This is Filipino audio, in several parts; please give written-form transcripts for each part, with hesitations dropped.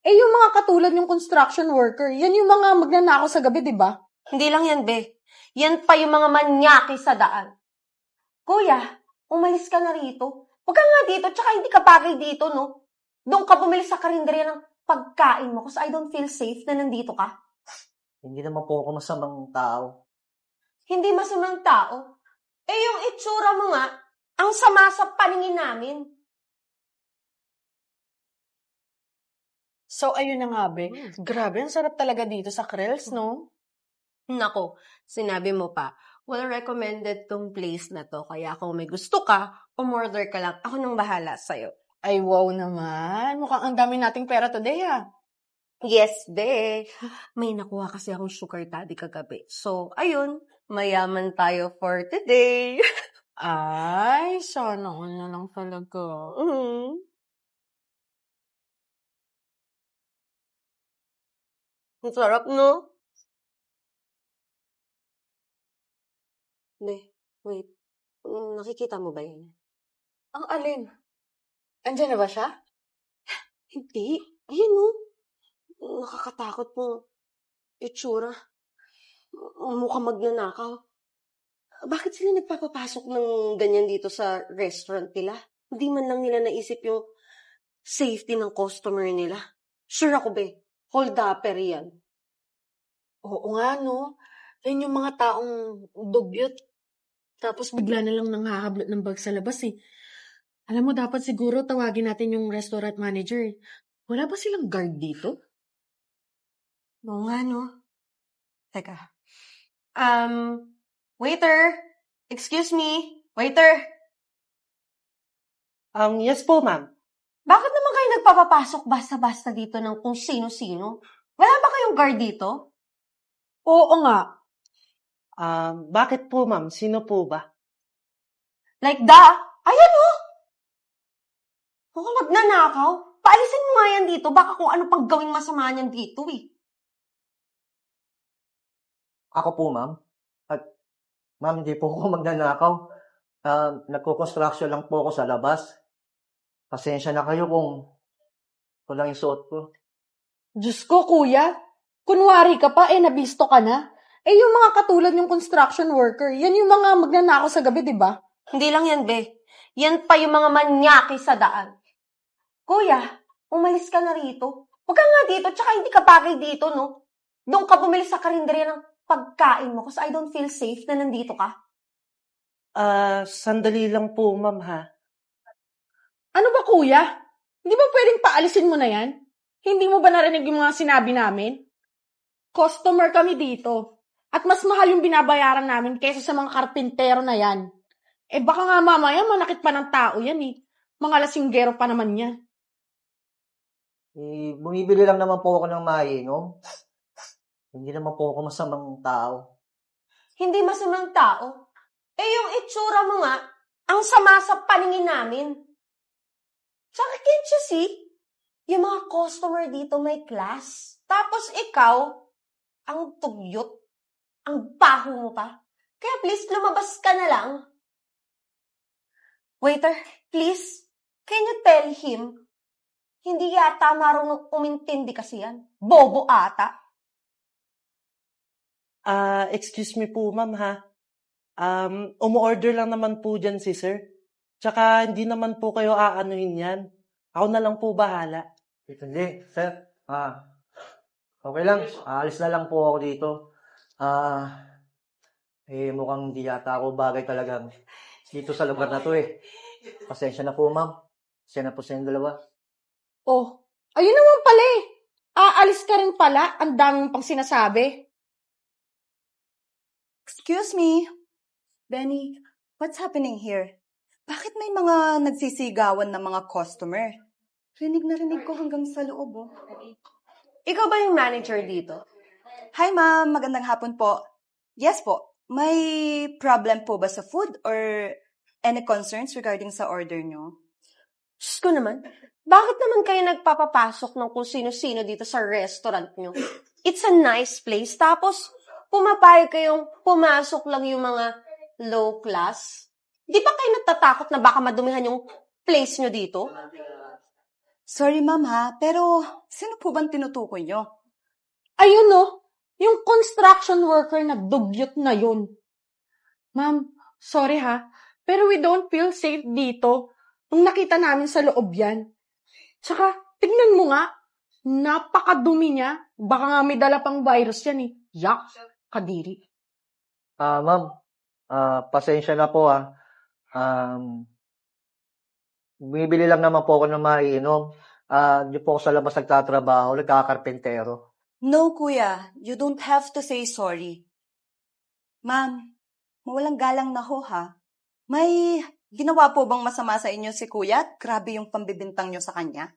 Eh, yung mga katulad yung construction worker, yan yung mga magnanakaw sa gabi, di ba? Hindi lang yan, be. Yan pa yung mga manyaki sa daan. Kuya, umalis ka na rito. Huwag ka nga dito, tsaka hindi ka bagay dito, no? Doon ka bumili sa karinderya ng pagkain mo kasi I don't feel safe na nandito ka. Hindi naman po ako masamang tao. Hindi masamang tao. Eh, yung itsura mo nga, ang sama sa paningin namin. So, ayun na nga, be. Grabe, ang sarap talaga dito sa Krells, no? Nako, sinabi mo pa, well recommended tong place na to. Kaya kung may gusto ka, umorder ka lang. Ako nang bahala sa'yo. Ay, wow naman. Mukhang ang dami nating pera today, ah. Yes, be. May nakuha kasi akong sugar daddy kagabi. So, ayun, mayaman tayo for today. Ay, sana all na lang talaga. Ang sarap, no? Be, wait. Nakikita mo ba yun? Ang alin? Andiyan na ba siya? Hindi. Ayun, no? Nakakatakot po. Itsura. Mukhang magnanakaw. Bakit sila nagpapapasok ng ganyan dito sa restaurant nila? Hindi man lang nila naisip yung safety ng customer nila. Sure ako, be. Hold-upper yan. Oo nga, no? Yan yung mga taong dugyot. Tapos bigla na lang nanghahablot ng bag sa labas, eh. Alam mo, dapat siguro tawagin natin yung restaurant manager. Wala ba silang guard dito? Oo nga, no? Teka. Waiter! Excuse me? Waiter! Yes po, ma'am. Bakit naman kayo nagpapapasok basta-basta dito ng kung sino-sino? Wala ba kayong guard dito? Oo nga. Bakit po, ma'am? Sino po ba? Like ayan oh! Mukhang magnanakaw. Paalisin mo nga yan dito. Baka kung ano pang gawing masama niyan dito eh. Ako po, ma'am. At, ma'am, hindi po ako magnanakaw. Nagko-construction lang po ako sa labas. Pasensya na kayo kung ito lang yung suot ko. Diyos ko, kuya. Kunwari ka pa, nabisto ka na. Eh, yung mga katulad yung construction worker, yan yung mga magnanakaw sa gabi, di ba? Hindi lang yan, be. Yan pa yung mga manyaki sa daan. Kuya, umalis ka na rito. Huwag ka nga dito, tsaka hindi ka bagay dito, no? Doon ka bumili sa karinderya ng pagkain mo kasi I don't feel safe na nandito ka. Sandali lang po, ma'am, ha? Ano ba, kuya? Hindi ba pwedeng paalisin mo na yan? Hindi mo ba narinig yung mga sinabi namin? Customer kami dito. At mas mahal yung binabayaran namin kaysa sa mga karpintero na yan. Eh baka nga mamaya manakit pa ng tao yan eh. Mga lasinggero pa naman yan. Bumibili lang naman po ako ng mainom. Hindi naman po ako masamang tao. Hindi masamang tao. Eh yung itsura mo nga, ang sama sa paningin namin. Tsaka can't you see? Yung mga customer dito may class. Tapos ikaw, ang tugyot, ang baho mo pa. Kaya please, lumabas ka na lang. Waiter, please, can you tell him? Hindi yata marunong umintindi kasi yan. Bobo ata. Excuse me po, ma'am, ha? Umu-order lang naman po dyan si sir. Tsaka hindi naman po kayo aanuhin yan. Ako na lang po bahala. Hindi, sir. Okay lang. Aalis na lang po ako dito. Mukhang di yata ako bagay talaga dito sa lugar na to eh. Pasensya na po, ma'am. Pasensya na po sa inyong dalawa. Oh, ayun naman pala eh. Aalis ka rin pala. Ang daming pang sinasabi. Excuse me. Benny, what's happening here? Bakit may mga nagsisigawan na mga customer? Rinig na rinig ko hanggang sa loob, oh. Ikaw ba yung manager dito? Hi, ma'am. Magandang hapon po. Yes po. May problem po ba sa food or any concerns regarding sa order nyo? Diyos ko naman, bakit naman kayo nagpapapasok ng kung sino-sino dito sa restaurant nyo? It's a nice place. Tapos, pumapayag kayong pumasok lang yung mga low class? Di ba kayo natatakot na baka madumihan yung place nyo dito? Sorry, ma'am ha, pero sino po bang tinutukoy nyo? Ayun no, yung construction worker na dugyot na yun. Ma'am, sorry ha, pero we don't feel safe dito nung nakita namin sa loob yan. Tsaka, tignan mo nga, napakadumi niya. Baka nga may dala pang virus yan eh. Yak, kadiri. Ma'am, pasensya na po bumibili lang naman po ako ng maiinom. Hindi po ako sa labas nagtatrabaho, nagkakarpentero. No, kuya. You don't have to say sorry. Ma'am, mawalang galang na ho ha. May ginawa po bang masama sa inyo si kuya? Grabe yung pambibintang nyo sa kanya.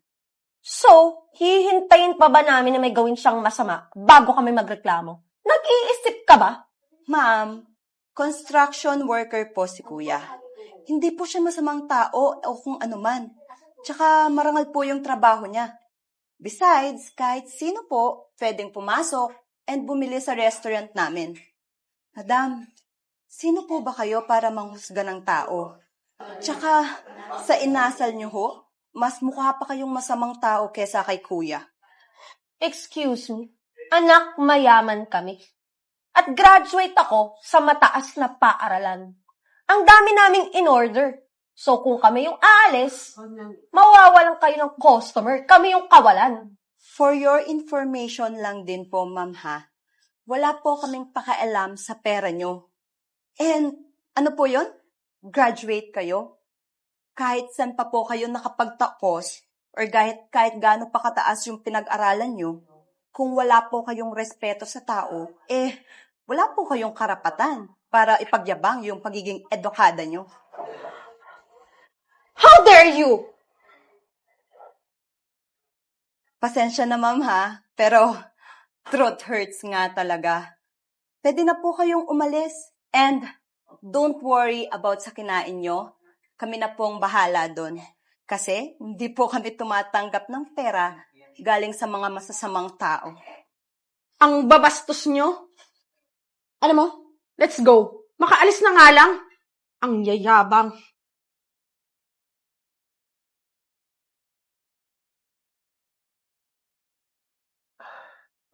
So, hihintayin pa ba namin na may gawin siyang masama bago kami magreklamo? Nag-iisip ka ba? Ma'am, construction worker po si kuya. Hindi po siya masamang tao o kung ano man. Tsaka marangal po yung trabaho niya. Besides, kahit sino po pwedeng pumasok and bumili sa restaurant namin. Madam, sino po ba kayo para manghusga ng tao? Tsaka, sa inasal niyo ho, mas mukha pa kayong masamang tao kesa kay kuya. Excuse me, anak, mayaman kami. At graduate ako sa mataas na paaralan. Ang dami naming in-order. So kung kami yung aalis, mawawalan kayo ng customer. Kami yung kawalan. For your information lang din po, ma'am ha. Wala po kaming pakialam sa pera nyo. And ano po yon? Graduate kayo? Kahit saan pa po kayo nakapagtapos or kahit gaano pa kataas yung pinag-aralan nyo, kung wala po kayong respeto sa tao, wala po kayong karapatan para ipagyabang yung pagiging edukada nyo. How dare you? Pasensya na ma'am ha, pero truth hurts nga talaga. Pwede na po kayong umalis. And don't worry about sa kinain nyo. Kami na pong bahala doon. Kasi hindi po kami tumatanggap ng pera galing sa mga masasamang tao. Ang babastos nyo. Alam mo, let's go. Makaalis na nga lang. Ang yayabang.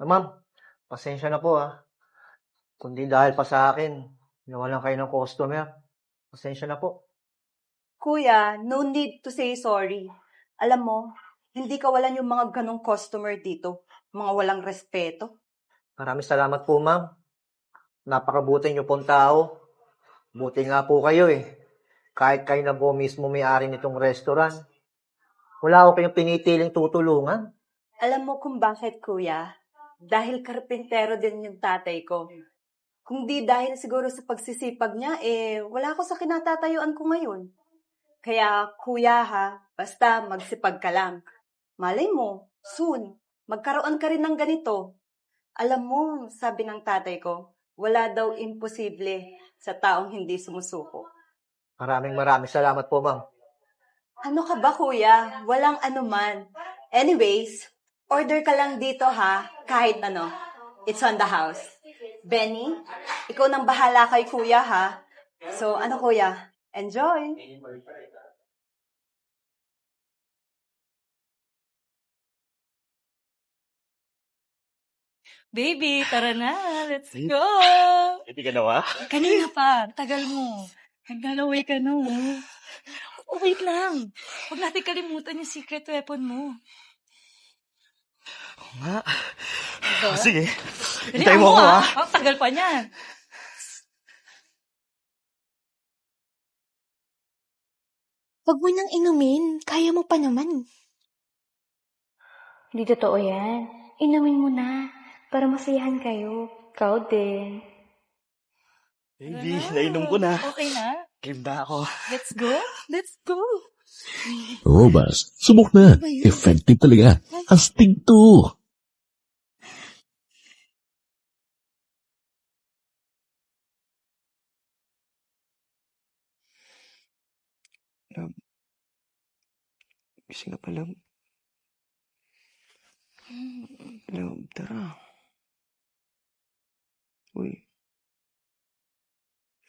Ma'am, pasensya na po Kundi dahil pa sa akin, nawalan kayo ng customer. Pasensya na po. Kuya, no need to say sorry. Alam mo, hindi kawalan yung mga ganong customer dito. Mga walang respeto. Maraming salamat po, ma'am. Napakabuti niyo pong tao. Buti nga po kayo Kahit kayo na po mismo may-ari nitong restaurant. Wala ako kayong pinitiling tutulungan. Alam mo kung bakit, kuya? Dahil karpentero din yung tatay ko. Kung di dahil siguro sa pagsisipag niya, wala ako sa kinatatayuan ko ngayon. Kaya, kuya ha, basta magsipag ka lang. Malay mo, soon, magkaroon ka rin ng ganito. Alam mo, sabi ng tatay ko, wala daw imposible sa taong hindi sumusuko. Maraming salamat po, ma'am. Ano ka ba, kuya? Walang anuman. Anyways, order ka lang dito ha, kahit ano. It's on the house. Benny, ikaw nang bahala kay kuya ha. So, ano kuya? Enjoy! Baby, tara na. Let's go. Hindi ka nawa? Kanina pa. Tagal mo. Naglalaway ka no. Oh, wait lang. Huwag natin kalimutan yung secret weapon mo. Oo nga. Diba? Sige. Dali Hintayin mo ako Ang tagal pa niyan. Huwag mo nang inumin. Kaya mo pa naman. Hindi totoo yan. Inumin mo na. Para masayahan kayo. Ikaw din. Baby, nainom ko na. Okay na? Game na ako. Let's go. Let's go. Robust. Subok na. Effective talaga. Astig to. Gising ka pa lang. Love, tara. Uy.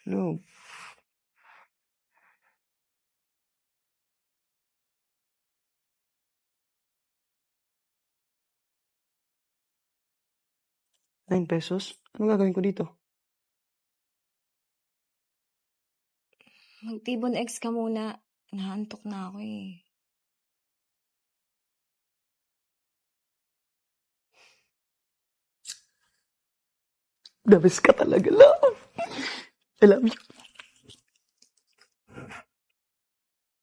Love. 9 pesos? Anong gagawin ko dito? Mag-Tibon X ka muna. Naantok na ako eh. The best ka talaga, love. I love you.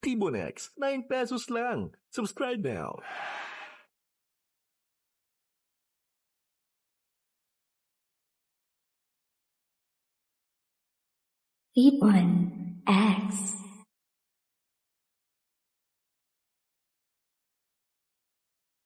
T-Bonex, 9 pesos lang. Subscribe now. Tibon X.